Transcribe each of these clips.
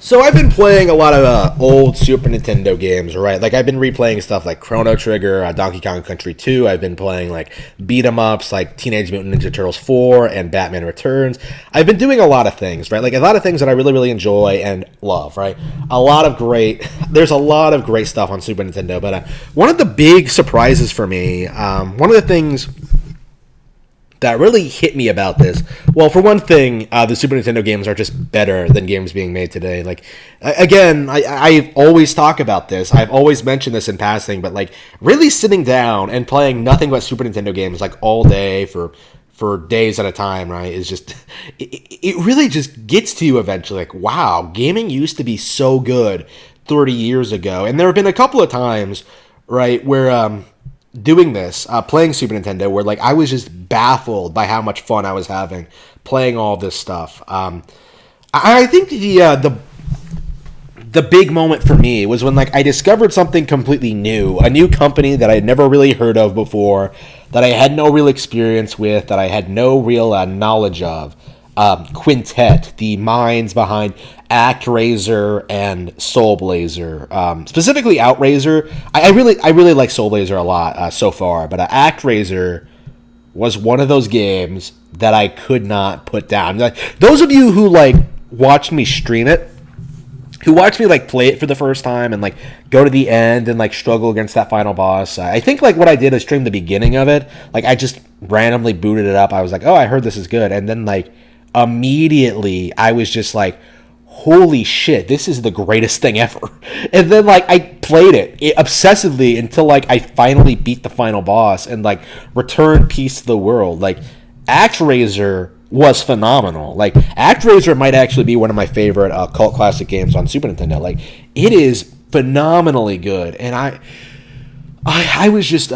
So I've been playing a lot of old Super Nintendo games, right? Like I've been replaying stuff like Chrono Trigger, Donkey Kong Country 2. I've been playing like beat 'em ups like Teenage Mutant Ninja Turtles 4 and Batman Returns. I've been doing a lot of things, right? Like a lot of things that I really, really enjoy and love, right? There's a lot of great stuff on Super Nintendo, but one of the big surprises for me, one of the things that really hit me about this. Well, for one thing, the Super Nintendo games are just better than games being made today. Like, again, I always talk about this. I've always mentioned this in passing, but like really sitting down and playing nothing but Super Nintendo games like all day for days at a time, right? Is just it really just gets to you eventually. Like, wow, gaming used to be so good 30 years ago, and there have been a couple of times, right, where doing this, playing Super Nintendo, where like I was just baffled by how much fun I was having playing all this stuff. I think the big moment for me was when like I discovered something completely new, a new company that I had never really heard of before, that I had no real experience with, that I had no real knowledge of. Quintet, the minds behind ActRaiser and Soul Blazer, specifically OutRaiser. I really like Soul Blazer a lot so far, but ActRaiser was one of those games that I could not put down. Like, those of you who like watched me stream it, who watched me like play it for the first time and like go to the end and like struggle against that final boss, I think like what I did is stream the beginning of it. Like I just randomly booted it up. I was like, oh, I heard this is good, and then like immediately I was just like, holy shit, this is the greatest thing ever. And then like I played it obsessively until like I finally beat the final boss and like returned peace to the world. Like ActRaiser was phenomenal. Like ActRaiser might actually be one of my favorite cult classic games on Super Nintendo. Like it is phenomenally good, and I was just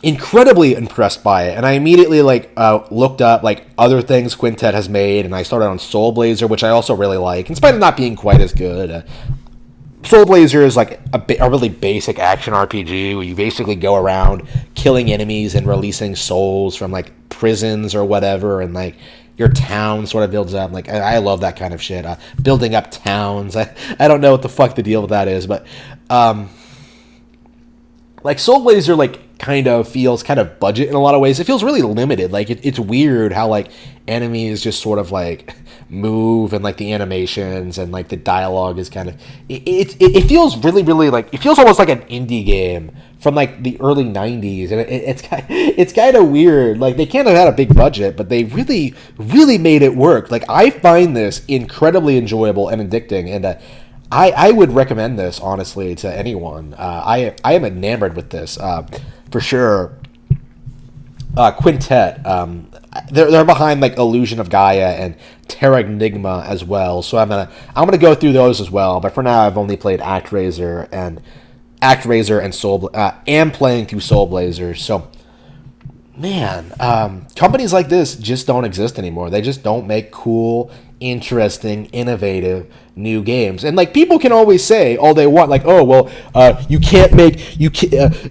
incredibly impressed by it, and I immediately like looked up like other things Quintet has made, and I started on Soul Blazer, which I also really like, in spite of not being quite as good. Soul Blazer is like a really basic action RPG where you basically go around killing enemies and releasing souls from like prisons or whatever, and like your town sort of builds up. Like I love that kind of shit. Building up towns. I don't know what the fuck the deal with that is, but like Soul Blazer like kind of feels kind of budget in a lot of ways. It feels really limited. Like it's weird how like enemies just sort of like move, and like the animations and like the dialogue is kind of it feels really like it feels almost like an indie game from like the early 90s, and it's kind of weird. Like they can't have had a big budget, but they really made it work. Like I find this incredibly enjoyable and addicting, and I would recommend this honestly to anyone. I am enamored with this for sure. Quintet, they're behind like Illusion of Gaia and Terranigma as well. So I'm gonna go through those as well. But for now, I've only played ActRaiser and Soul. Am playing through Soul Blazer. So man, companies like this just don't exist anymore. They just don't make cool, interesting, innovative new games. And like people can always say all they want, like, oh well,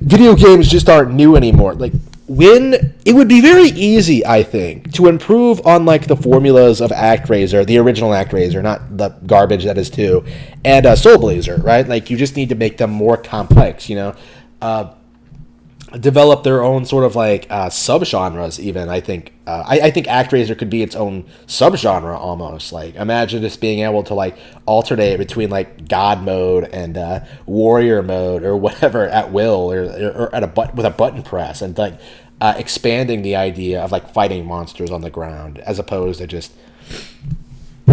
video games just aren't new anymore. Like when it would be very easy, I think, to improve on like the formulas of ActRaiser, the original ActRaiser, not the garbage that is 2, and Soul Blazer, right? Like you just need to make them more complex, you know. Develop their own sort of like subgenres even. I think ActRaiser could be its own subgenre almost. Like imagine just being able to like alternate between like God mode and warrior mode or whatever at will, or at with a button press, and like expanding the idea of like fighting monsters on the ground as opposed to just,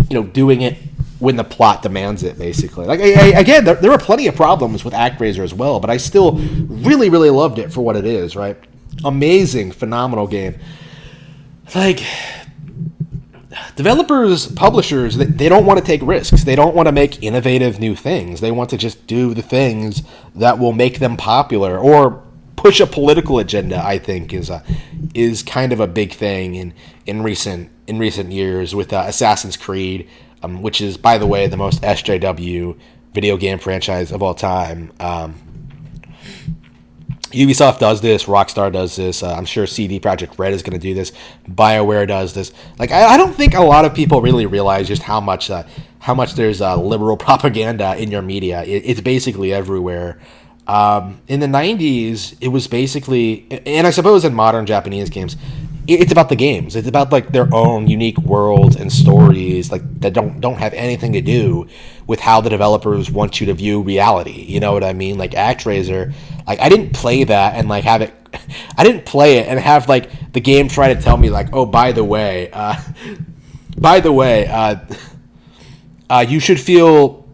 you know, doing it when the plot demands it, basically. Like, again, there were plenty of problems with ActRaiser as well, but I still really loved it for what it is, right? Amazing, phenomenal game. Like, developers, publishers, they don't want to take risks. They don't want to make innovative new things. They want to just do the things that will make them popular or push a political agenda. I think is kind of a big thing in recent years with Assassin's Creed. Which is, by the way, the most SJW video game franchise of all time. Ubisoft does this, Rockstar does this, I'm sure CD Projekt Red is going to do this, BioWare does this. Like, I don't think a lot of people really realize just how much there's liberal propaganda in your media. It's basically everywhere. In the 90s, it was basically, and I suppose in modern Japanese games, it's about the games. It's about like their own unique worlds and stories, like that don't have anything to do with how the developers want you to view reality. You know what I mean? Like ActRaiser, like I didn't play that and like have it. I didn't play it and have like the game try to tell me like, oh, by the way, you should feel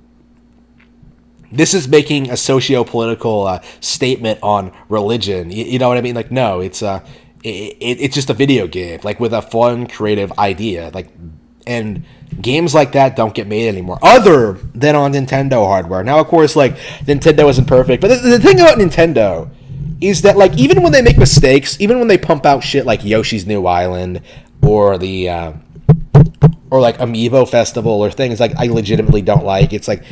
this is making a socio-political statement on religion. You know what I mean? Like, no, it's just a video game, like with a fun, creative idea. Like, and games like that don't get made anymore, other than on Nintendo hardware. Now, of course, like Nintendo isn't perfect, but the thing about Nintendo is that like even when they make mistakes, even when they pump out shit like Yoshi's New Island or the or like Amiibo Festival or things like I legitimately don't like, it's like,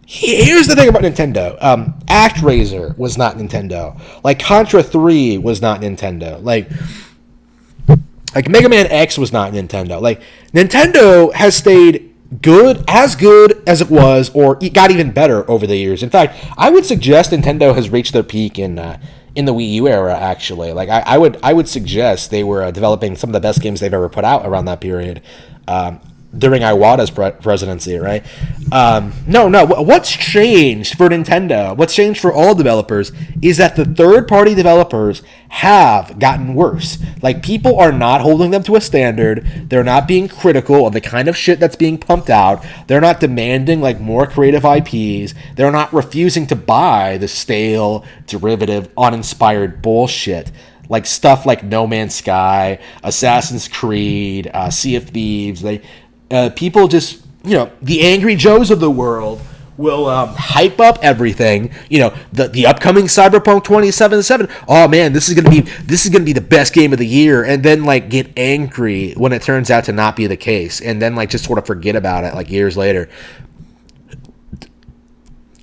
here's the thing about Nintendo. ActRaiser was not Nintendo. Like Contra 3 was not Nintendo. Like Mega Man X was not Nintendo. Like Nintendo has stayed good as it was, or it got even better over the years. In fact, I would suggest Nintendo has reached their peak in the Wii U era. Actually, like I would suggest they were developing some of the best games they've ever put out around that period. During Iwata's presidency, right? No. What's changed for Nintendo? What's changed for all developers is that the third-party developers have gotten worse. Like, people are not holding them to a standard. They're not being critical of the kind of shit that's being pumped out. They're not demanding, like, more creative IPs. They're not refusing to buy the stale, derivative, uninspired bullshit. Like, stuff like No Man's Sky, Assassin's Creed, Sea of Thieves. People just, the Angry Joes of the world will hype up everything. The upcoming Cyberpunk 2077. Oh man, this is gonna be the best game of the year, and then like get angry when it turns out to not be the case, and then like just sort of forget about it like years later,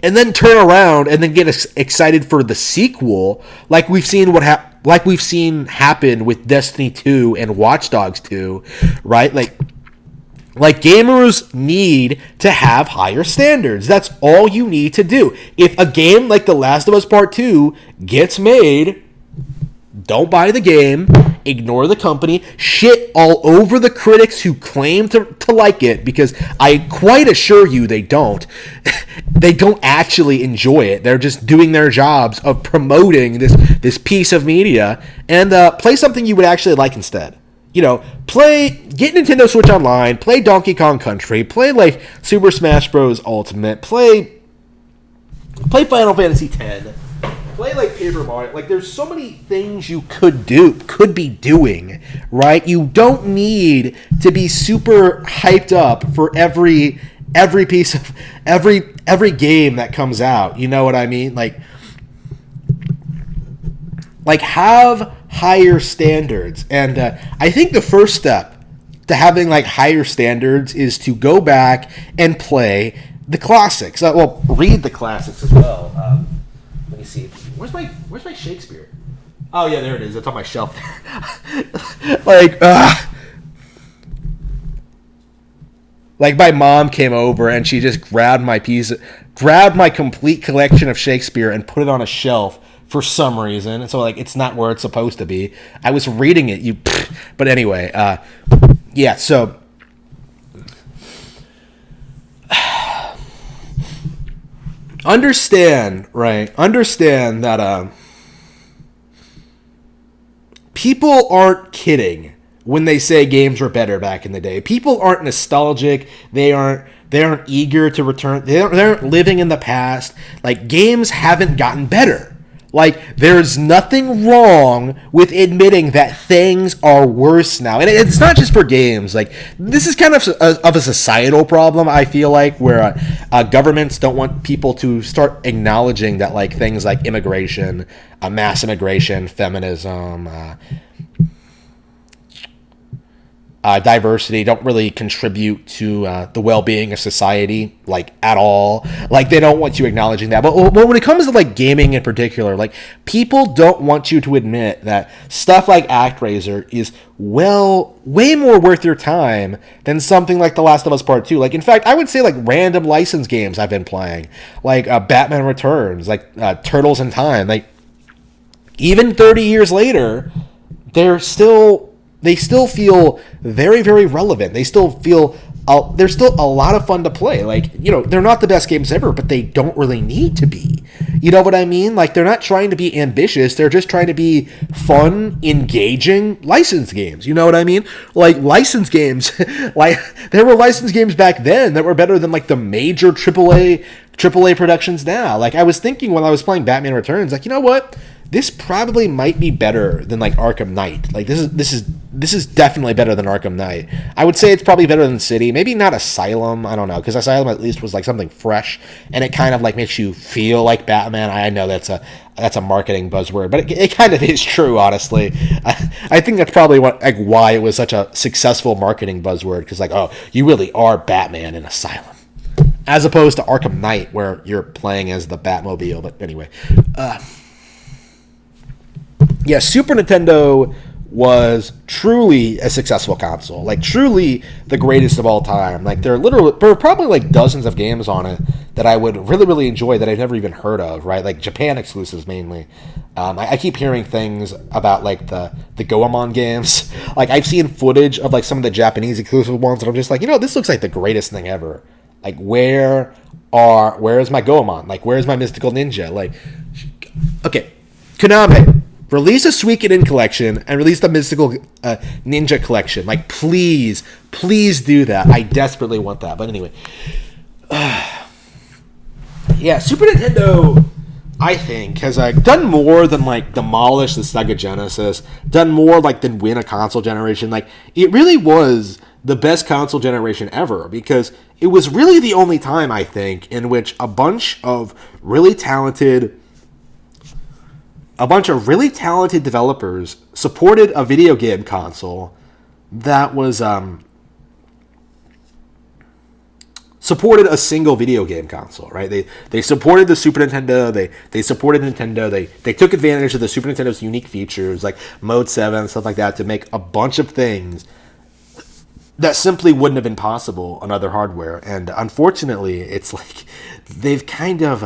and then turn around and then get excited for the sequel, like we've seen happen with Destiny 2 and Watch Dogs 2, right? Like gamers need to have higher standards. That's all you need to do. If a game like The Last of Us Part 2 gets made, don't buy the game, ignore the company, shit all over the critics who claim to like it, because I quite assure you they don't. They don't actually enjoy it. They're just doing their jobs of promoting this piece of media, and play something you would actually like instead. Get Nintendo Switch Online, play Donkey Kong Country, play like Super Smash Bros. Ultimate, play Final Fantasy X, play like Paper Mario. Like, there's so many things you could be doing, right? You don't need to be super hyped up for every piece of every game that comes out. You know what I mean? Like have higher standards. And I think the first step to having like higher standards is to go back and play the classics. Read the classics as well. Let me see. Where's my Shakespeare? Oh yeah, there it is. It's on my shelf there. Like my mom came over and she just grabbed my complete collection of Shakespeare and put it on a shelf for some reason. And so like it's not where it's supposed to be. I was reading it, but anyway, yeah, so understand that people aren't kidding when they say games were better back in the day. People aren't nostalgic. They aren't eager to return. They aren't living in the past. Like, games haven't gotten better. Like, there's nothing wrong with admitting that things are worse now. And it's not just for games. Like, this is kind of a societal problem, I feel like, where governments don't want people to start acknowledging that, like, things like immigration, mass immigration, feminism, diversity, don't really contribute to the well-being of society, like, at all. Like, they don't want you acknowledging that. But when it comes to, like, gaming in particular, like, people don't want you to admit that stuff like ActRaiser is, well, way more worth your time than something like The Last of Us Part 2. Like, in fact, I would say, like, random licensed games I've been playing, like Batman Returns, like Turtles in Time, like, even 30 years later, they still feel very, very relevant. They still feel they're still a lot of fun to play. Like, they're not the best games ever, but they don't really need to be. You know what I mean? Like, they're not trying to be ambitious. They're just trying to be fun, engaging licensed games. You know what I mean? Like, licensed games, like, there were licensed games back then that were better than, like, the major AAA productions now. Like, I was thinking when I was playing Batman Returns, like, you know what? This probably might be better than, like, Arkham Knight. Like, this is definitely better than Arkham Knight. I would say it's probably better than City. Maybe not Asylum. I don't know, because Asylum at least was, like, something fresh, and it kind of, like, makes you feel like Batman. I know that's a marketing buzzword, but it kind of is true, honestly. I think that's probably why it was such a successful marketing buzzword, because, like, oh, you really are Batman in Asylum, as opposed to Arkham Knight, where you're playing as the Batmobile. But anyway. Yeah, Super Nintendo was truly a successful console. Like, truly the greatest of all time. Like, there are probably, like, dozens of games on it that I would really, really enjoy that I've never even heard of, right? Like, Japan exclusives mainly. I keep hearing things about, like, the Goemon games. Like, I've seen footage of, like, some of the Japanese exclusive ones, and I'm just like, this looks like the greatest thing ever. Like, where is my Goemon? Like, where's my Mystical Ninja? Like, okay, Konami, release a Suikoden collection and release the Mystical Ninja collection. Like, please do that. I desperately want that. But anyway, yeah, Super Nintendo, I think, has done more than, like, demolish the Sega Genesis, done more, like, than win a console generation. Like, it really was the best console generation ever, because it was really the only time, I think, in which a bunch of really talented developers supported a video game console that was supported a single video game console, right? They supported the Super Nintendo. They supported Nintendo. They took advantage of the Super Nintendo's unique features, like Mode 7 and stuff like that, to make a bunch of things that simply wouldn't have been possible on other hardware. And unfortunately, it's like they've kind of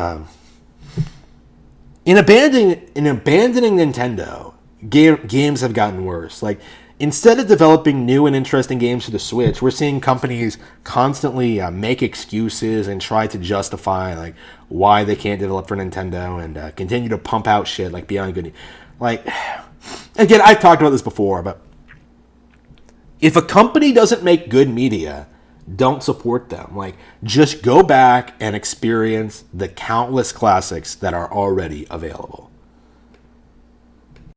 in abandoning Nintendo, games have gotten worse. Like, instead of developing new and interesting games for the Switch, we're seeing companies constantly make excuses and try to justify, like, why they can't develop for Nintendo, and continue to pump out shit like Beyond Good. Like, again, I've talked about this before, but if a company doesn't make good media, don't support them. Like, just go back and experience the countless classics that are already available.